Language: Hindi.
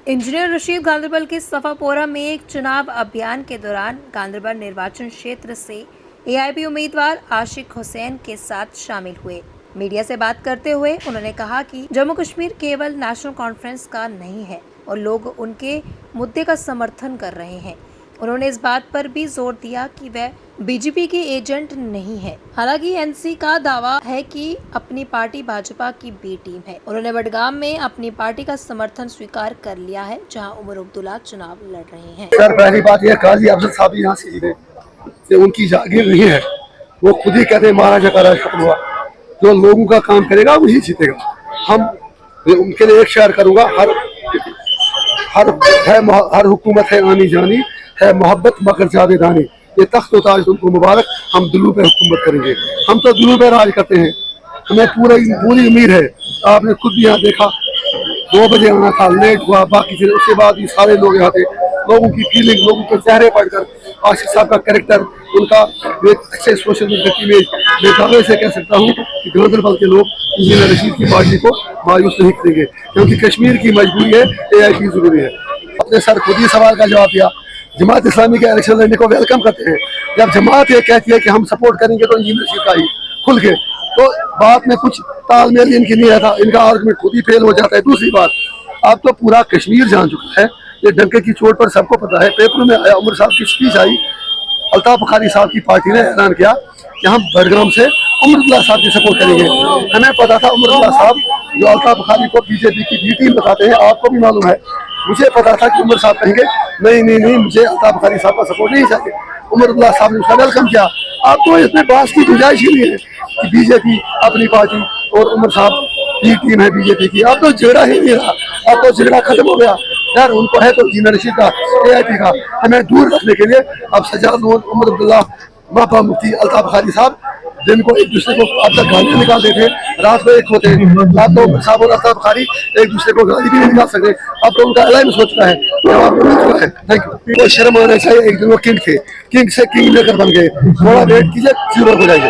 इंजीनियर रशीद गांधरबल के सफापोरा में एक चुनाव अभियान के दौरान गांधरबल निर्वाचन क्षेत्र से एआईपी उम्मीदवार आशिक हुसैन के साथ शामिल हुए। मीडिया से बात करते हुए उन्होंने कहा कि जम्मू कश्मीर केवल नेशनल कॉन्फ्रेंस का नहीं है और लोग उनके मुद्दे का समर्थन कर रहे हैं। उन्होंने इस बात पर भी जोर दिया कि वह बीजेपी के एजेंट नहीं है। हालांकि एनसी का दावा है कि अपनी पार्टी भाजपा की बी टीम है। उन्होंने बडगाम में अपनी पार्टी का समर्थन स्वीकार कर लिया है, जहां उमर अब्दुल्ला चुनाव लड़ रहे हैं। सर, पहली बात यह काजी अफजल साहब यहाँ से जीते, उनकी जागीर नहीं है। वो खुद ही कहते हैं महाराजा का राज खत्म हुआ। जो लोगों का काम करेगा वही जीतेगा। हम उनके लिए एक शेयर करूंगा, हर हुकूमत है आनी जानी है, मोहब्बत मगर जावेदानी। ये तख्त व ताज उनको मुबारक। हम दिलों पे हुकूमत करेंगे। हम तो दिलों पे राज करते हैं। हमें पूरी उम्मीद है। आपने खुद भी यहाँ देखा, 2 बजे आना था, लेट हुआ। बाकी फिर उसके बाद ये सारे लोग यहाँ थे। लोगों की फीलिंग, लोगों के चेहरे पढ़कर आशिक साहब का कैरेक्टर, उनका एक अच्छे सोशल मीडिया की इमेज, मैं दावे से कह सकता हूँ कि गांधरबल के लोग इंजीनियर रशीद की पार्टी को मायूस नहीं करेंगे, क्योंकि कश्मीर की मजबूरी है, एआईपी जरूरी है। अपने सर खुद ही सवाल का जवाब दिया। जमात इस्लामी के इलेक्शन लड़ने को वेलकम करते हैं। जब जमात ये कहती है कि हम सपोर्ट करेंगे तो इंजीनियर रशीद का ही खुल के, तो बात में कुछ तालमेल इनकी नहीं रहता। इनका आर्गुमेंट खुद ही फेल हो जाता है। दूसरी बात, अब तो पूरा कश्मीर जान चुका है, ये डंके की चोट पर सबको पता है। पेपरों में आया, उमर साहब की स्पीच आई, अल्ताफ बुखारी साहब की पार्टी ने ऐलान किया कि हम बडगाम से उमर अब्दुल्ला साहब की सपोर्ट करेंगे। हमें पता था उमर अब्दुल्ला साहब जो अल्ताफ बुखारी को बीजेपी की बी टीम बताते हैं, आपको भी मालूम है। मुझे पता था कि उमर साहब कहेंगे नहीं, मुझे अल्ताफ बुखारी साहब का सपोर्ट नहीं चाहिए। उमर अब्दुल्ला साहब ने उसका वेलकम किया। अब तो इसमें बात की गुंजाइश ही नहीं है कि बीजेपी अपनी पार्टी और उमर साहब की टीम है बीजेपी की। अब तो झगड़ा ही नहीं रहा, अब तो झगड़ा खत्म हो गया। यार उनको है तो इंजीनियर रशीद का, एआईपी का, हमें दूर रखने के लिए अब सज्जाद उमर अब्दुल्ला, बाबा मुफ्ती, अल्ताफ बुखारी साहब, जिनको एक दूसरे को अब तक गालियां निकालते थे, रात में एक होते हैं। अब तो उमर साहब और अल्ताफ बुखारी एक दूसरे को गाली भी नहीं निकाल सकते। अब तो उनका अलायंस हो चुका है। Thank you. कोई शर्म आना चाहिए। एक दिन वो किंग थे, किंग से किंग मेकर बन गए। थोड़ा वेट कीजिए, 0 हो जाएंगे।